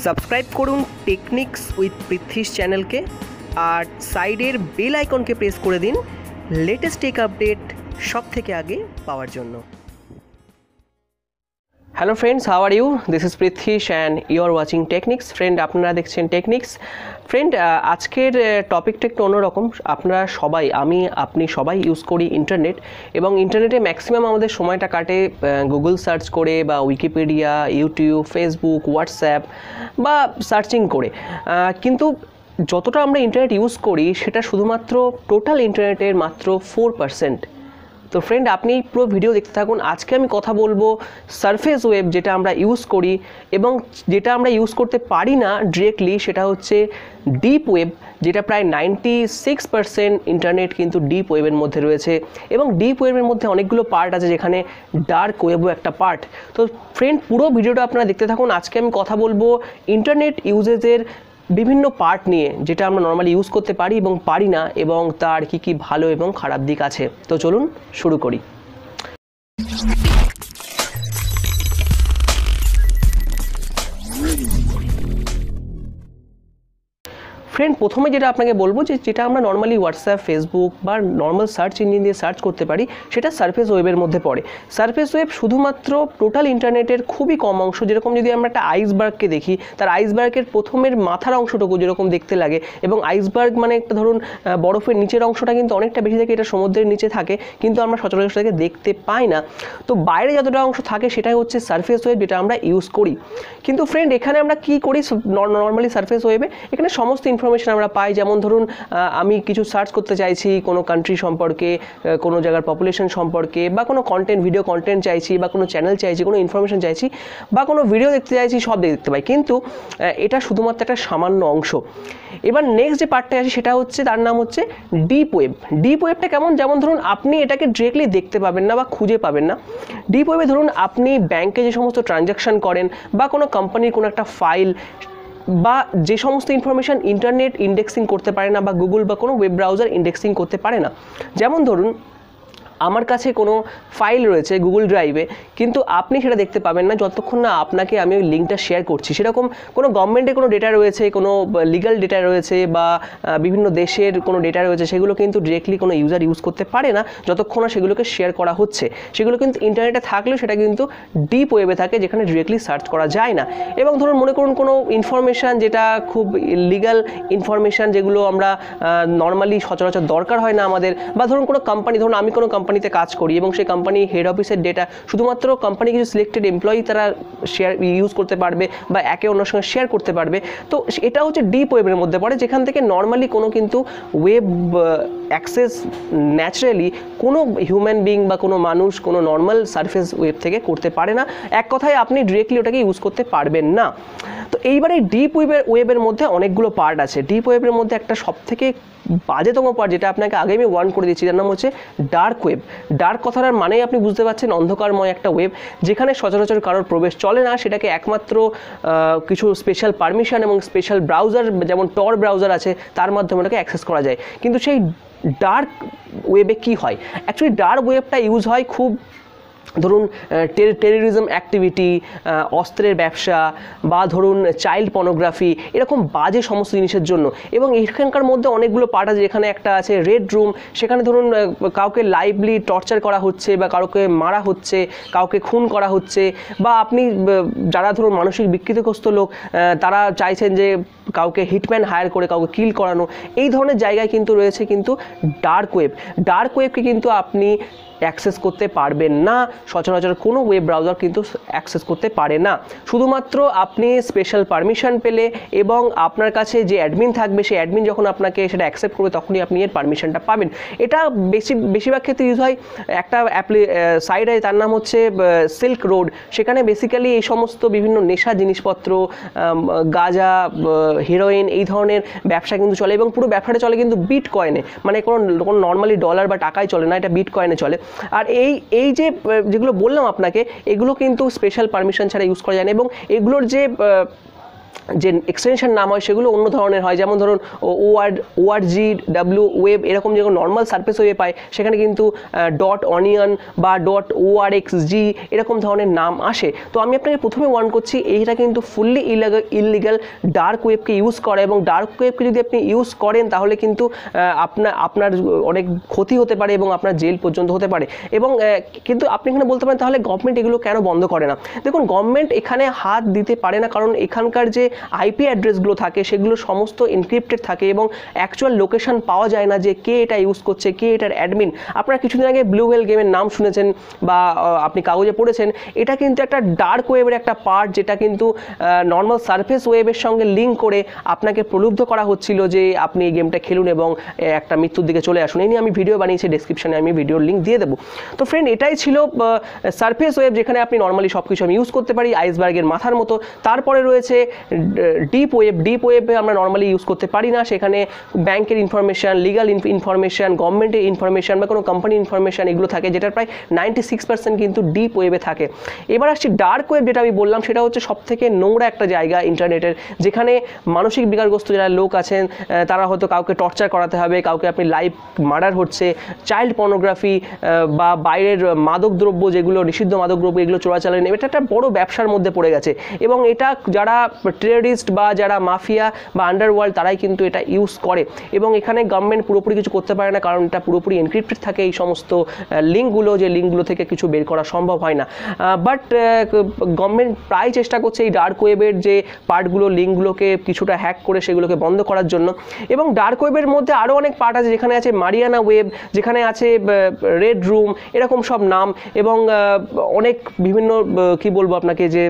Subscribe করুন techniques with Prithwish চ্যানেলকে আর সাইডের বেল আইকনকে প্রেস করে দিন লেটেস্ট টেক আপডেট সব থেকে আগে পাওয়ার জন্য। Hello friends, how are you? This is Prithwish and you are watching Technics. Friend, আপনারা দেখছেন টেকনিক্স। ফ্রেন্ড, আজকের টপিকটা একটু অন্যরকম। আপনারা সবাই, আপনি সবাই ইউজ করি ইন্টারনেট, এবং ইন্টারনেটে ম্যাক্সিমাম আমাদের সময়টা কাটে গুগল সার্চ করে বা উইকিপিডিয়া, ইউটিউব, ফেসবুক, হোয়াটসঅ্যাপ বা সার্চিং করে। কিন্তু যতটা আমরা ইন্টারনেট ইউজ করি সেটা শুধুমাত্র টোটাল ইন্টারনেটের মাত্র 4%। তো ফ্রেন্ড, আপনি পুরো ভিডিও দেখতে থাকুন। আজকে আমি কথা বলবো সারফেস ওয়েব, যেটা আমরা ইউজ করি এবং যেটা আমরা ইউজ করতে পারি না ডিরেক্টলি, সেটা হচ্ছে ডিপ ওয়েব, যেটা প্রায় 96% ইন্টারনেট কিন্তু ডিপ ওয়েবের মধ্যে রয়েছে। এবং ডিপ ওয়েবের মধ্যে অনেকগুলো পার্ট আছে, যেখানে ডার্ক ওয়েবও একটা পার্ট। তো ফ্রেন্ড, পুরো ভিডিওটা আপনারা দেখতে থাকুন। আজকে আমি কথা বলবো ইন্টারনেট ইউজেজের বিভিন্ন পার্ট নিয়ে, যেটা আমরা নর্মালি ইউজ করতে পারি এবং পারি না, এবং তার কি ভালো এবং খারাপ দিক আছে। তো চলুন শুরু করি। ফ্রেন্ড, প্রথমে যেটা আপনাকে বলবো, যেটা আমরা নর্মালি হোয়াটসঅ্যাপ, ফেসবুক বা নর্মাল সার্চ ইঞ্জিন দিয়ে সার্চ করতে পারি, সেটা সারফেস ওয়েবের মধ্যে পড়ে। সারফেস ওয়েব শুধুমাত্র টোটাল ইন্টারনেটের খুবই কম অংশ। যেরকম যদি আমরা একটা আইসবার্গকে দেখি, তার আইসবার্গের প্রথমের মাথার অংশটুকু যেরকম দেখতে লাগে, এবং আইসবার্গ মানে একটা ধরুন বরফের নিচের অংশটা কিন্তু অনেকটা বেশি থাকে, এটা সমুদ্রের নিচে থাকে, কিন্তু আমরা সচরাচর সেটাকে দেখতে পাই না। তো বাইরে যতটা অংশ থাকে সেটাই হচ্ছে সারফেস ওয়েব, যেটা আমরা ইউজ করি। কিন্তু ফ্রেন্ড, এখানে আমরা কি করি নর্মালি সারফেস ওয়েবে? এখানে সমস্ত ইনফরমেশন আমরা পাই। যেমন ধরুন, আমি কিছু সার্চ করতে চাইছি কোনো কান্ট্রি সম্পর্কে, কোনো জায়গার পপুলেশন সম্পর্কে, বা কোনো কন্টেন্ট, ভিডিও কন্টেন্ট চাইছি, বা কোনো চ্যানেল চাইছি, কোনো ইনফরমেশন চাইছি, বা কোনো ভিডিও দেখতে চাইছি, সব দেখতে পাই। কিন্তু এটা শুধুমাত্র একটা সামান্য অংশ। এবার নেক্সট যে পার্টটা আছে সেটা হচ্ছে, তার নাম হচ্ছে ডিপ ওয়েব। ডিপ ওয়েবটা কেমন? যেমন ধরুন, আপনি এটাকে ডিরেক্টলি দেখতে পাবেন না বা খুঁজে পাবেন না। ডিপ ওয়েবে ধরুন আপনি ব্যাংকে যে সমস্ত ট্রানজ্যাকশন করেন, বা কোনো কোম্পানির কোনো একটা ফাইল, বা যে সমস্ত ইনফরমেশান ইন্টারনেট ইন্ডেক্সিং করতে পারে না, বা গুগল বা কোনো ওয়েব ব্রাউজার ইন্ডেক্সিং করতে পারে না। যেমন ধরুন, আমার কাছে কোনো ফাইল রয়েছে গুগল ড্রাইভে, কিন্তু আপনি সেটা দেখতে পাবেন না যতক্ষণ না আপনাকে আমি ওই লিঙ্কটা শেয়ার করছি। সেরকম কোনো গভর্নমেন্টের কোনো ডেটা রয়েছে, কোনো লিগাল ডেটা রয়েছে, বা বিভিন্ন দেশের কোনো ডেটা রয়েছে, সেগুলো কিন্তু ডিরেক্টলি কোনো ইউজার ইউজ করতে পারে না যতক্ষণ না সেগুলোকে শেয়ার করা হচ্ছে। সেগুলো কিন্তু ইন্টারনেটে থাকলেও সেটা কিন্তু ডিপ ওয়েবে থাকে, যেখানে ডিরেক্টলি সার্চ করা যায় না। এবং ধরুন, মনে করুন কোনো ইনফরমেশান যেটা খুব লিগাল ইনফরমেশান, যেগুলো আমরা নর্মালি সচরাচর দরকার হয় না আমাদের, বা ধরুন কোনো কোম্পানি, ধরুন আমি কোনো কোম্পানিতে কাজ করি এবং সেই কোম্পানি হেড অফিসের ডেটা শুধুমাত্র কোম্পানি কিছু সিলেক্টেড এমপ্লয়ি তারা শেয়ার ইউজ করতে পারবে বা একে অন্যের সঙ্গে শেয়ার করতে পারবে। তো এটা হচ্ছে ডিপ ওয়েবের মধ্যে পড়ে, যেখান থেকে নর্মালি কোনো কিন্তু ওয়েব অ্যাক্সেস ন্যাচারালি কোনো হিউম্যান বিং বা কোনো মানুষ কোনো নর্মাল সারফেস ওয়েব থেকে করতে পারে না। এক কথায় আপনি ডিরেক্টলি ওটাকে ইউজ করতে পারবেন না। তো এইবারে ডিপ ওয়েবের মধ্যে অনেকগুলো পার্ট আছে। ডিপ ওয়েবের মধ্যে একটা সবথেকে বাজেতম পার্ট, যেটা আপনাকে আগে আমি ওয়ার্ন করে দিচ্ছি, তার নাম হচ্ছে ডার্ক ওয়েব। ডার্ক কথাটার মানেই আপনি বুঝতে পারছেন, অন্ধকারময় একটা ওয়েব, যেখানে সচরাচর কারোর প্রবেশ চলে না। সেটাকে একমাত্র কিছু স্পেশাল পারমিশন এবং স্পেশাল ব্রাউজার, যেমন টর ব্রাউজার আছে, তার মাধ্যমে ওটাকে অ্যাক্সেস করা যায়। কিন্তু সেই ডার্ক ওয়েবে কি হয়? অ্যাকচুয়ালি ডার্ক ওয়েবটা ইউজ হয় খুব, ধরুন টেররিজম অ্যাক্টিভিটি, অস্ত্রের ব্যবসা, বা ধরুন চাইল্ড পর্নোগ্রাফি, এরকম বাজে সমস্ত জিনিসের জন্য। এবং এখানকার মধ্যে অনেকগুলো পার্ট আছে। যেখানে একটা আছে রেড রুম, সেখানে ধরুন কাউকে লাইভলি টর্চার করা হচ্ছে, বা কাউকে মারা হচ্ছে, কাউকে খুন করা হচ্ছে, বা আপনি যারা ধরুন মানসিক বিকৃতগ্রস্ত লোক, তারা চাইছেন যে কাউকে হিটম্যান হায়ার করে কাউকে কিল করানো। এই ধরনের জায়গায় কিন্তু রয়েছে কিন্তু ডার্ক ওয়েব। ডার্ক ওয়েবকে কিন্তু আপনি অ্যাক্সেস করতে পারবেন না, সচরাচর কোনো ওয়েব ব্রাউজার কিন্তু অ্যাক্সেস করতে পারে না। শুধুমাত্র আপনি স্পেশাল পারমিশন পেলে, এবং আপনার কাছে যে অ্যাডমিন থাকবে, সেই অ্যাডমিন যখন আপনাকে সেটা অ্যাকসেপ্ট করবে, তখনই আপনি এর পারমিশনটা পাবেন। এটা বেশিরভাগ ক্ষেত্রে ইউজ হয়। একটা সাইট আছে, তার নাম হচ্ছে সিল্ক রোড। সেখানে বেসিক্যালি এই সমস্ত বিভিন্ন নেশা জিনিসপত্র, গাঁজা, হেরোইন, এই ধরনের ব্যবসা কিন্তু চলে, এবং পুরো ব্যবসাটা চলে কিন্তু বিট কয়েনে, মানে কোনো নর্মালি ডলার বা টাকায় চলে না, এটা বিট কয়েনে চলে। আর এই যেগুলো বললাম আপনাকে, এগুলো কিন্তু স্পেশাল পারমিশন ছাড়া ইউজ করা যায় না। এবং এগুলোর যে যে এক্সটেনশন নাম হয় সেগুলো অন্য ধরনের হয়, যেমন ধরুন ORG ওয়েব এরকম যেরকম নর্মাল সারফেস ওয়েবে পায় সেখানে কিন্তু .onion বা .orgg এরকম ধরনের নাম আসে। তো আমি আপনাকে প্রথমে ওয়ার্ন করছি, এইটা কিন্তু ফুললি ইললিগাল ডার্ক ওয়েবকে ইউজ করা, এবং ডার্ক ওয়েবকে যদি আপনি ইউজ করেন তাহলে কিন্তু আপনার অনেক ক্ষতি হতে পারে এবং আপনার জেল পর্যন্ত হতে পারে। এবং কিন্তু আপনি এখানে বলতে পারেন তাহলে গভর্নমেন্ট এগুলো কেন বন্ধ করে না? দেখুন, গভর্নমেন্ট এখানে হাত দিতে পারে না, কারণ এখানকার যে আইপি অ্যাড্রেসগুলো থাকে সেগুলো সমস্ত এনক্রিপ্টেড থাকে এবং অ্যাকচুয়াল লোকেশন পাওয়া যায় না যে কে এটা ইউজ করছে, কে এটার অ্যাডমিন। আপনারা কিছুদিন আগে ব্লু হোয়েল গেমের নাম শুনেছেন বা আপনি কাগজে পড়েছেন, এটা কিন্তু একটা ডার্ক ওয়েবের একটা পার্ট, যেটা কিন্তু নর্মাল সারফেস ওয়েবের সঙ্গে লিঙ্ক করে আপনাকে প্রলুব্ধ করা হচ্ছিল যে আপনি এই গেমটা খেলুন এবং একটা মৃত্যুর দিকে চলে আসুন। এই নিয়ে আমি ভিডিও বানিয়েছি, ডেসক্রিপশনে আমি ভিডিওর লিঙ্ক দিয়ে দেবো। তো ফ্রেন্ড, এটাই ছিল সারফেস ওয়েব, যেখানে আপনি নর্মালি সব কিছু আমি ইউজ করতে পারি আইসবার্গের মাথার মতো। তারপরে রয়েছে ডিপ ওয়েবে আমরা নর্মালি ইউজ করতে পারি না, সেখানে ব্যাংকের ইনফরমেশান, লিগাল ইনফরমেশান, গভর্নমেন্টের ইনফরমেশান বা কোনো কোম্পানির ইনফরমেশান এগুলো থাকে, যেটার প্রায় 96% কিন্তু ডিপ ওয়েবে থাকে। এবার আসছি ডার্ক ওয়েব, যেটা আমি বললাম সেটা হচ্ছে সবথেকে নোংরা একটা জায়গা ইন্টারনেটের, যেখানে মানসিক বিকারগ্রস্ত যারা লোক আছেন তারা হয়তো কাউকে টর্চার করাতে হবে, কাউকে আপনি লাইভ মার্ডার হচ্ছে, চাইল্ড পর্নোগ্রাফি বা বাইরের মাদকদ্রব্য, যেগুলো নিষিদ্ধ মাদকদ্রব্য এগুলো চোরাচালান, এটা একটা বড় ব্যবসার মধ্যে পড়ে গেছে। এবং এটা যারা টেররিস্ট বা যারা মাফিয়া বা আন্ডারওয়ার্ল্ড তারাই কিন্তু এটা ইউজ করে, এবং এখানে গভর্নমেন্ট পুরোপুরি কিছু করতে পারে না, কারণ এটা পুরোপুরি এনক্রিপ্টেড থাকে এই সমস্ত লিঙ্কগুলো, যে লিঙ্কগুলো থেকে কিছু বের করা সম্ভব হয় না। বাট গভর্নমেন্ট প্রায় চেষ্টা করছে এই ডার্ক ওয়েবের যে পার্টগুলো, লিঙ্কগুলোকে কিছুটা হ্যাক করে সেগুলোকে বন্ধ করার জন্য। এবং ডার্ক ওয়েবের মধ্যে আরও অনেক পার্ট আছে, যেখানে আছে মারিয়ানা ওয়েব, যেখানে আছে রেড রুম, এরকম সব নাম, এবং অনেক বিভিন্ন কি বলবো আপনাকে, যে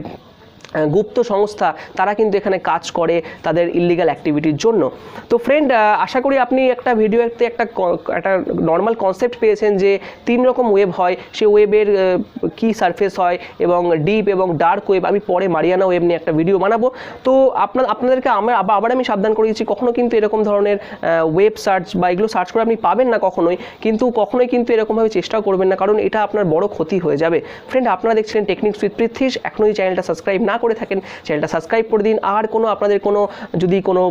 গুপ্ত সংস্থা তারা কিন্তু এখানে কাজ করে তাদের ইললিগাল অ্যাক্টিভিটির জন্য। তো ফ্রেন্ড, আশা করি আপনি একটা ভিডিওতে একটা নর্মাল কনসেপ্ট পেয়েছেন যে 3 রকম ওয়েব হয়, সেই ওয়েবের কি সারফেস হয় এবং ডিপ এবং ডার্ক ওয়েব। আমি পরে মারিয়ানা ওয়েব নিয়ে একটা ভিডিও বানাবো। তো আপনাদেরকে আবার আমি সাবধান করে দিচ্ছি, কখনো কিন্তু এরকম ধরনের ওয়েব সার্চ বা এগুলো সার্চ করে আপনি পাবেন না কখনোই, কিন্তু কখনোই কিন্তু এরকমভাবে চেষ্টাও করবেন না, কারণ এটা আপনার বড় ক্ষতি হয়ে যাবে। ফ্রেন্ড, আপনারা দেখছিলেন টেকনিক্স উইথ পৃথ্বীশ। এখনও এই চ্যানেলটা সাবস্ক্রাইব না করে থাকেন, চ্যানেলটা সাবস্ক্রাইব করে দিন। আর আপনাদের যদি কোনো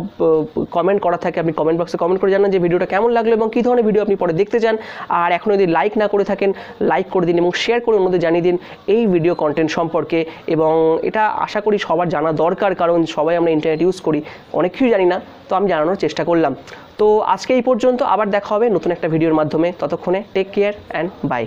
কমেন্ট করা থাকে, আপনি কমেন্ট বক্সে কমেন্ট করে জানান যে ভিডিওটা কেমন লাগলো এবং কী ধরনের ভিডিও আপনি পরে দেখতে চান। আর এখনও যদি লাইক না করে থাকেন, লাইক করে দিন এবং শেয়ার করে অন্যদের জানিয়ে দিন এই ভিডিও কন্টেন্ট সম্পর্কে। এবং এটা আশা করি সবার জানা দরকার, কারণ সবাই আমরা ইন্টারনেট ইউজ করি, অনেক কিছুই জানি না, তো আমি জানানোর চেষ্টা করলাম। তো আজকে এই পর্যন্ত, আবার দেখা হবে নতুন একটা ভিডিওর মাধ্যমে। ততক্ষণে টেক কেয়ার অ্যান্ড বাই।